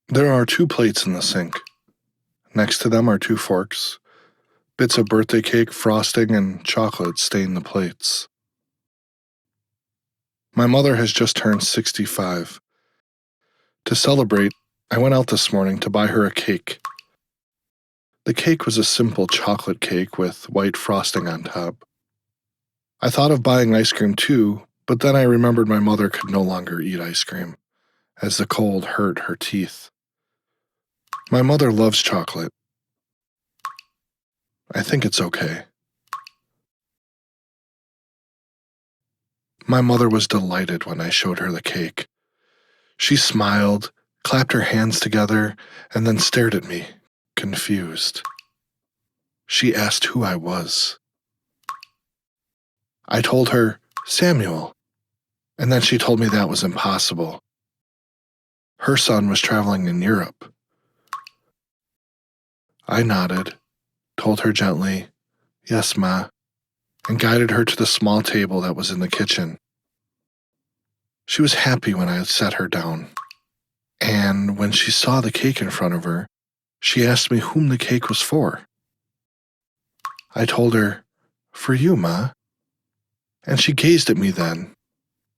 There are 2 plates in the sink. Next to them are 2 forks. Bits of birthday cake, frosting, and chocolate stain the plates. My mother has just turned 65. To celebrate, I went out this morning to buy her a cake. The cake was a simple chocolate cake with white frosting on top. I thought of buying ice cream too, but then I remembered my mother could no longer eat ice cream, as the cold hurt her teeth. My mother loves chocolate. I think it's okay. My mother was delighted when I showed her the cake. She smiled, clapped her hands together, and then stared at me, confused. She asked who I was. I told her, Samuel, and then she told me that was impossible. Her son was traveling in Europe. I nodded, told her gently, yes, Ma, and guided her to the small table that was in the kitchen. She was happy when I set her down, and when she saw the cake in front of her, she asked me whom the cake was for. I told her, for you, Ma, and she gazed at me then,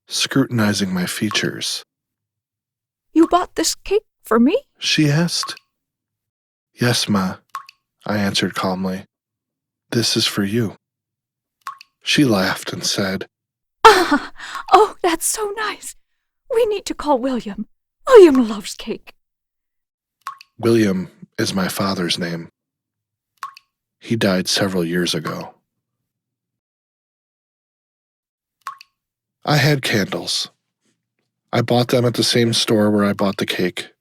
scrutinizing my features. You bought this cake for me? She asked. Yes, Ma, I answered calmly. This is for you. She laughed and said, Ah, oh, that's so nice. We need to call William. William loves cake. William is my father's name. He died several years ago. I had candles. I bought them at the same store where I bought the cake.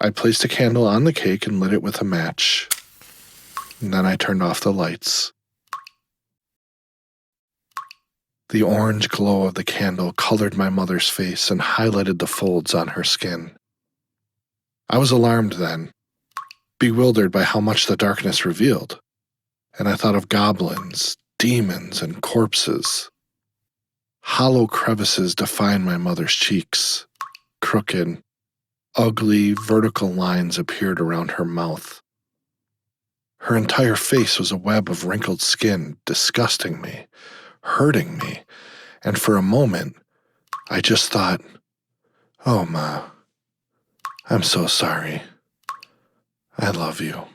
I placed a candle on the cake and lit it with a match. And then I turned off the lights. The orange glow of the candle colored my mother's face and highlighted the folds on her skin. I was alarmed then, bewildered by how much the darkness revealed, and I thought of goblins, demons, and corpses. Hollow crevices defined my mother's cheeks. Crooked, ugly, vertical lines appeared around her mouth. Her entire face was a web of wrinkled skin, disgusting me, hurting me, and for a moment, I just thought, oh, Ma, I'm so sorry. I love you.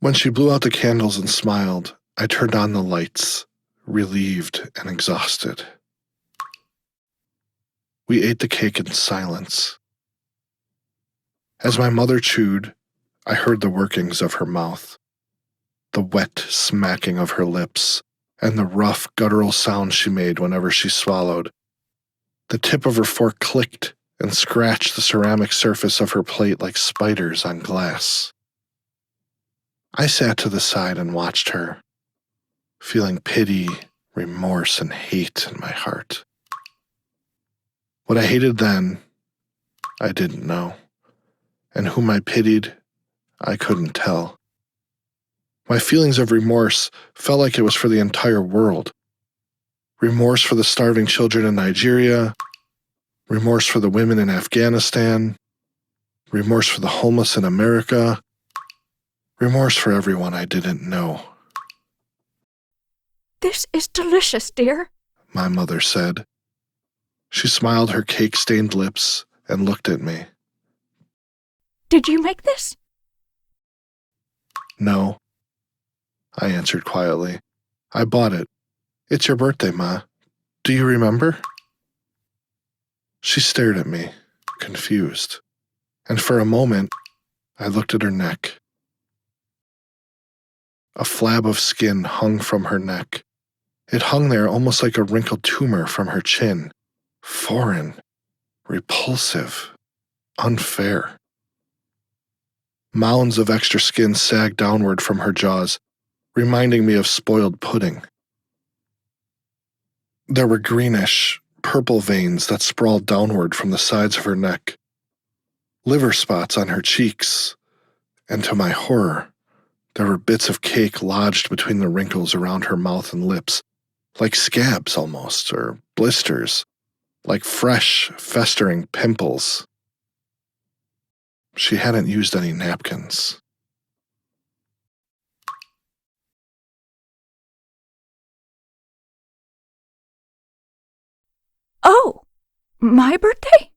When she blew out the candles and smiled, I turned on the lights, relieved and exhausted. We ate the cake in silence. As my mother chewed, I heard the workings of her mouth, the wet smacking of her lips, and the rough, guttural sounds she made whenever she swallowed. The tip of her fork clicked and scratched the ceramic surface of her plate like spiders on glass. I sat to the side and watched her, feeling pity, remorse, and hate in my heart. What I hated then, I didn't know, and whom I pitied, I couldn't tell. My feelings of remorse felt like it was for the entire world. Remorse for the starving children in Nigeria, remorse for the women in Afghanistan, remorse for the homeless in America, remorse for everyone I didn't know. This is delicious, dear, My mother said. She smiled her cake-stained lips and looked at me. Did you make this? No, I answered quietly. I bought it. It's your birthday, Ma. Do you remember? She stared at me, confused, and for a moment, I looked at her neck. A flab of skin hung from her neck. It hung there almost like a wrinkled tumor from her chin. Foreign, repulsive, unfair. Mounds of extra skin sagged downward from her jaws, reminding me of spoiled pudding. There were greenish, purple veins that sprawled downward from the sides of her neck, liver spots on her cheeks, and to my horror, there were bits of cake lodged between the wrinkles around her mouth and lips, like scabs almost, or blisters, like fresh, festering pimples. she hadn't used any napkins. Oh, my birthday?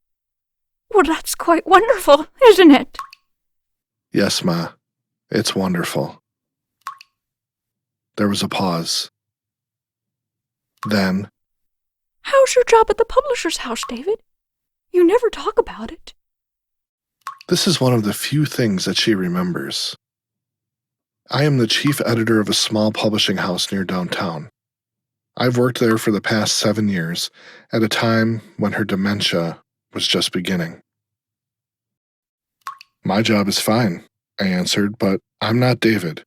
Well, that's quite wonderful, isn't it? Yes, Ma, it's wonderful. There was a pause. Then, How's your job at the publisher's house, David? You never talk about it. this is one of the few things that she remembers. I am the chief editor of a small publishing house near downtown. I've worked there for the past 7 years, at a time when her dementia was just beginning. My job is fine, I answered, but I'm not David.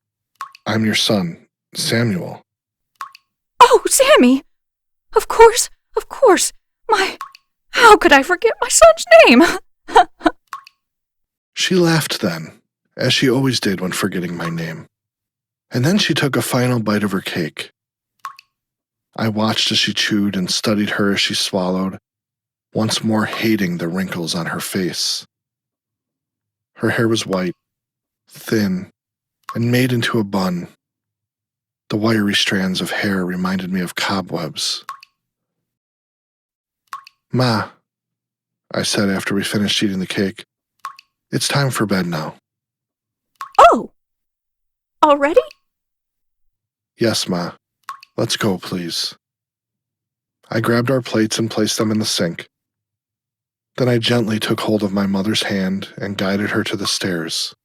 I'm your son, Samuel. Oh, Sammy! Of course. How could I forget my son's name? She laughed then, as she always did when forgetting my name. And then she took a final bite of her cake. I watched as she chewed and studied her as she swallowed, once more hating the wrinkles on her face. Her hair was white, thin, and made into a bun. The wiry strands of hair reminded me of cobwebs. Ma, I said after we finished eating the cake, it's time for bed now. Oh! Already? Yes, Ma. Let's go, please. I grabbed our plates and placed them in the sink. Then I gently took hold of my mother's hand and guided her to the stairs.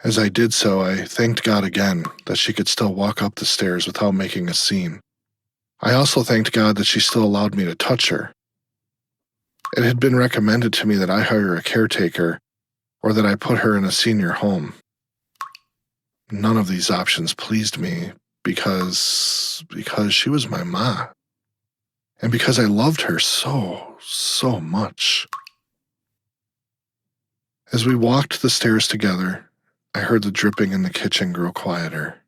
As I did so, I thanked God again that she could still walk up the stairs without making a scene. I also thanked God that she still allowed me to touch her. It had been recommended to me that I hire a caretaker or that I put her in a senior home. None of these options pleased me because she was my ma. And because I loved her so much. As we walked the stairs together, I heard the dripping in the kitchen grow quieter.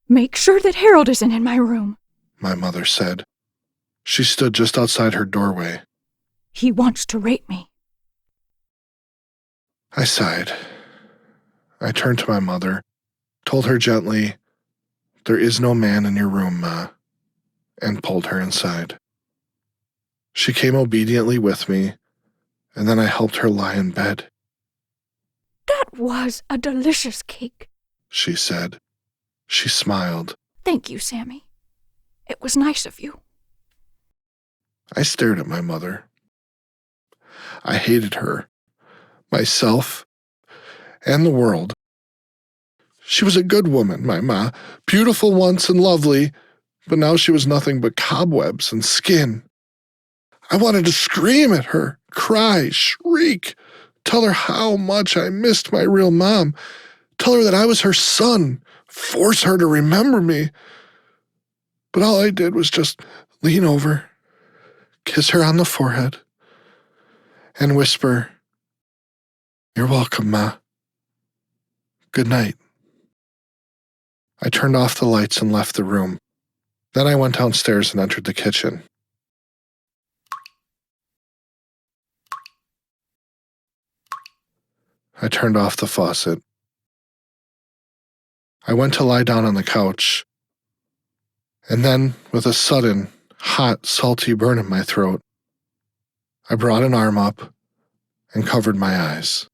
Make sure that Harold isn't in my room. My mother said. She stood just outside her doorway. He wants to rape me. I sighed. I turned to my mother, told her gently, "There is no man in your room, Ma," and pulled her inside. She came obediently with me, and then I helped her lie in bed. That was a delicious cake, She said. She smiled. Thank you, Sammy. It was nice of you. I stared at my mother. I hated her, myself, and the world. She was a good woman, my ma, beautiful once and lovely, but now she was nothing but cobwebs and skin. I wanted to scream at her, cry, shriek, tell her how much I missed my real mom, tell her that I was her son, force her to remember me. But all I did was just lean over, kiss her on the forehead, and whisper, "You're welcome, Ma. Good night." I turned off the lights and left the room. Then I went downstairs and entered the kitchen. I turned off the faucet. I went to lie down on the couch, and then, with a sudden, hot, salty burn in my throat, I brought an arm up and covered my eyes.